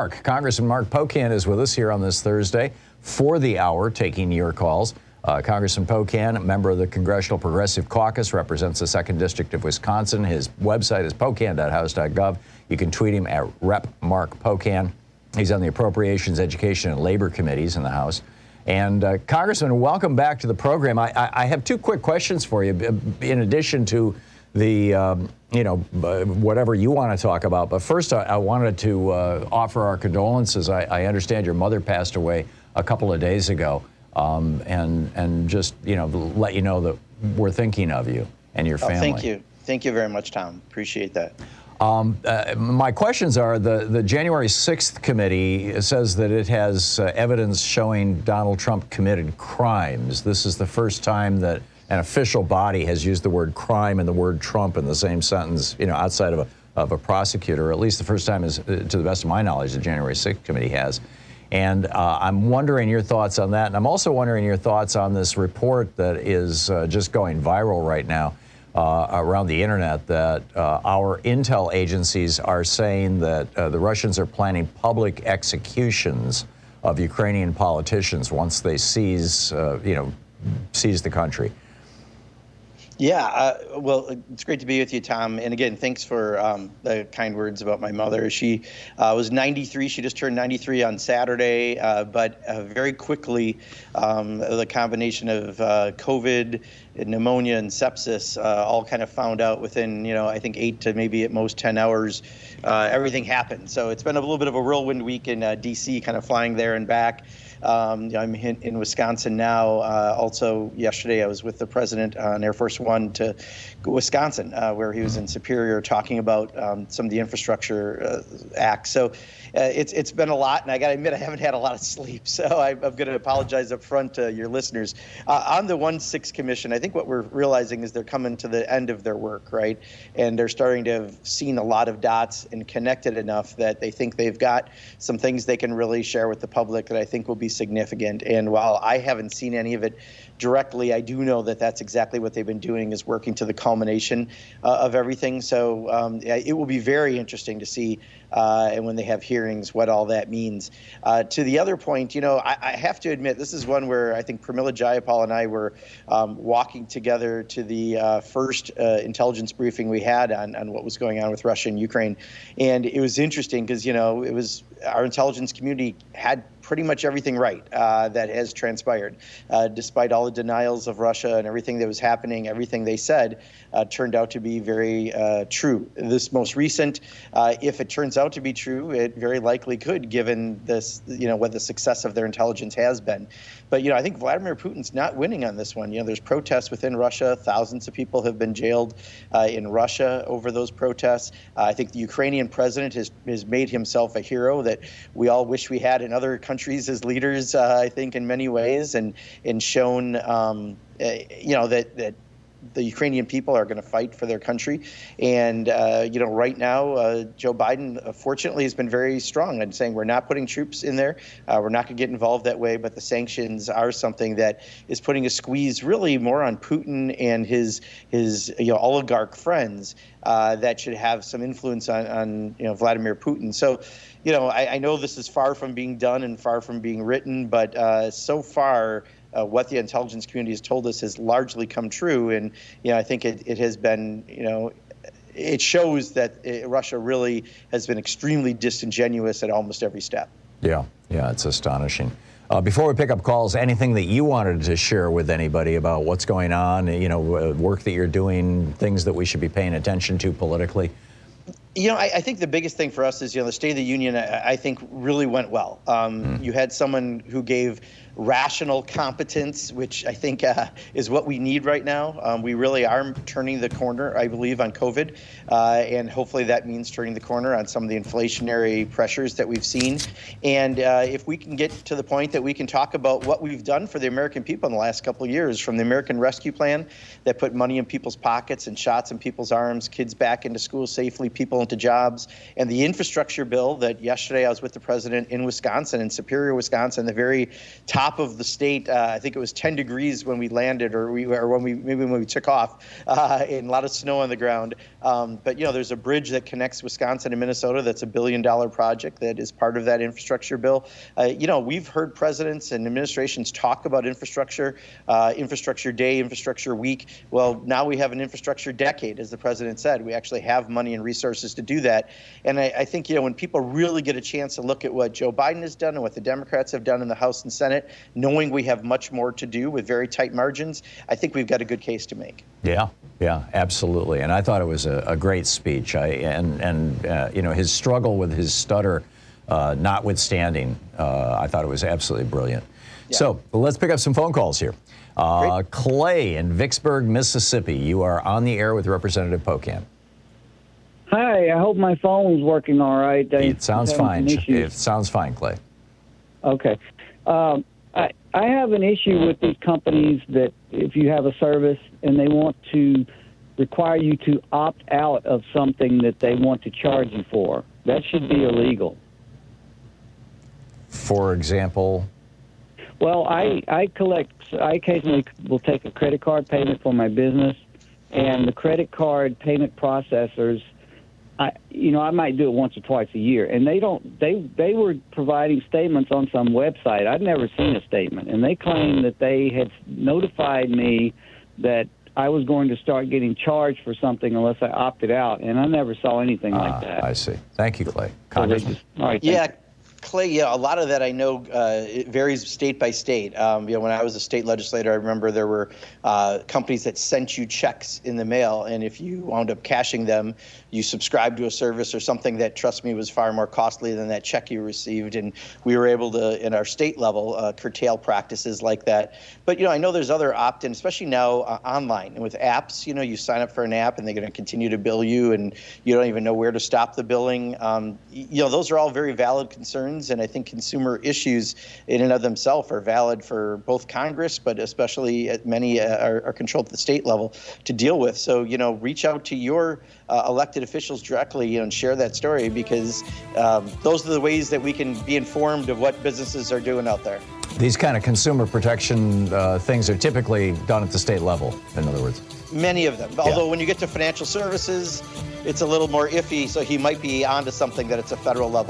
Mark. Congressman Mark Pocan is with us here on this Thursday for the hour, taking your calls. Congressman Pocan, a member of the Congressional Progressive Caucus, represents the 2nd District of Wisconsin. His website is pocan.house.gov. You can tweet him at Rep. Mark Pocan. He's on the Appropriations, Education, and Labor Committees in the House. And Congressman, welcome back to the program. I have two quick questions for you, in addition to the, whatever you want to talk about. But first, I wanted to offer our condolences. I understand your mother passed away a couple of days ago, and just, let you know that we're thinking of you and your family. Thank you. Thank you very much, Tom. Appreciate that. My questions are, the January 6th committee says that it has evidence showing Donald Trump committed crimes. This is the first time that an official body has used the word crime and the word Trump in the same sentence, outside of a prosecutor. At least the first time, is, to the best of my knowledge, the January 6th committee has. And I'm wondering your thoughts on that. And I'm also wondering your thoughts on this report that is just going viral right now around the internet, that our intel agencies are saying that the Russians are planning public executions of Ukrainian politicians once they seize the country. Yeah, well, it's great to be with you, Tom. And again, thanks for the kind words about my mother. She was 93. She just turned 93 on Saturday. But very quickly, the combination of COVID, pneumonia, and sepsis all kind of found out within, I think 8 to maybe at most 10 hours, everything happened. So it's been a little bit of a whirlwind week in D.C., kind of flying there and back. I'm in Wisconsin now. Also, yesterday I was with the president on Air Force One to Wisconsin, where he was in Superior talking about some of the infrastructure acts. So it's been a lot, and I got to admit I haven't had a lot of sleep. So I'm going to apologize up front to your listeners. On the 1-6 Commission, I think what we're realizing is they're coming to the end of their work, right? And they're starting to have seen a lot of dots and connected enough that they think they've got some things they can really share with the public that I think will be significant. And while I haven't seen any of it directly, I do know that that's exactly what they've been doing, is working to the culmination of everything. So it will be very interesting to see, and when they have hearings, what all that means. To the other point, I have to admit, this is one where I think Pramila Jayapal and I were walking together to the first intelligence briefing we had on what was going on with Russia and Ukraine. And it was interesting because, it was our intelligence community had pretty much everything right that has transpired. Despite all the denials of Russia and everything that was happening, everything they said turned out to be very true. This most recent, if it turns out to be true, it very likely could, given this, what the success of their intelligence has been. But, I think Vladimir Putin's not winning on this one. There's protests within Russia. Thousands of people have been jailed in Russia over those protests. I think the Ukrainian president has made himself a hero that we all wish we had in other countries as leaders, I think, in many ways, and shown, that the Ukrainian people are going to fight for their country. And, right now, Joe Biden, fortunately, has been very strong in saying we're not putting troops in there. We're not going to get involved that way. But the sanctions are something that is putting a squeeze really more on Putin and his oligarch friends that should have some influence on Vladimir Putin. So, I know this is far from being done and far from being written, but so far, what the intelligence community has told us has largely come true. And, I think it has been, it shows that Russia really has been extremely disingenuous at almost every step. Yeah, it's astonishing. Before we pick up calls, anything that you wanted to share with anybody about what's going on, work that you're doing, things that we should be paying attention to politically? I think the biggest thing for us is, the State of the Union, I think, really went well. You had someone who gave rational competence, which I think is what we need right now. We really are turning the corner, I believe, on COVID, and hopefully that means turning the corner on some of the inflationary pressures that we've seen. And if we can get to the point that we can talk about what we've done for the American people in the last couple of years, from the American Rescue Plan that put money in people's pockets and shots in people's arms, kids back into school safely, people into jobs, and the infrastructure bill that yesterday I was with the president in Wisconsin, in Superior, Wisconsin, the very top top of the state. I think it was 10 degrees when we landed, or when we took off, and a lot of snow on the ground. But there's a bridge that connects Wisconsin and Minnesota. That's $1 billion project that is part of that infrastructure bill. We've heard presidents and administrations talk about infrastructure, infrastructure day, infrastructure week. Well, now we have an infrastructure decade, as the president said. We actually have money and resources to do that. And I think, when people really get a chance to look at what Joe Biden has done and what the Democrats have done in the House and Senate, knowing we have much more to do with very tight margins, I think we've got a good case to make. Yeah, absolutely. And I thought it was a great speech. His struggle with his stutter notwithstanding, I thought it was absolutely brilliant. Yeah. So let's pick up some phone calls here. Clay in Vicksburg, Mississippi. You are on the air with Representative Pocan. Hi, I hope my phone's working all right. It sounds fine. It sounds fine, Clay. Okay. I have an issue with these companies that if you have a service and they want to require you to opt out of something that they want to charge you for, that should be illegal. For example? Well, I occasionally will take a credit card payment for my business, and the credit card payment processors, I might do it once or twice a year, and they were providing statements on some website. I'd never seen a statement, and they claimed that they had notified me that I was going to start getting charged for something unless I opted out, and I never saw anything like that. I see. Thank you, Clay. Congressman? All right, yeah. Clay, a lot of that I know it varies state by state. When I was a state legislator, I remember there were companies that sent you checks in the mail, and if you wound up cashing them, you subscribed to a service or something that, trust me, was far more costly than that check you received. And we were able to, in our state level, curtail practices like that. But I know there's other opt-in, especially now online and with apps. You sign up for an app, and they're going to continue to bill you, and you don't even know where to stop the billing. Those are all very valid concerns. And I think consumer issues in and of themselves are valid for both Congress, but especially many are controlled at the state level to deal with. So, reach out to your elected officials directly and share that story, because those are the ways that we can be informed of what businesses are doing out there. These kind of consumer protection things are typically done at the state level, in other words. Many of them. Although when you get to financial services, it's a little more iffy, so he might be onto something that it's a federal level.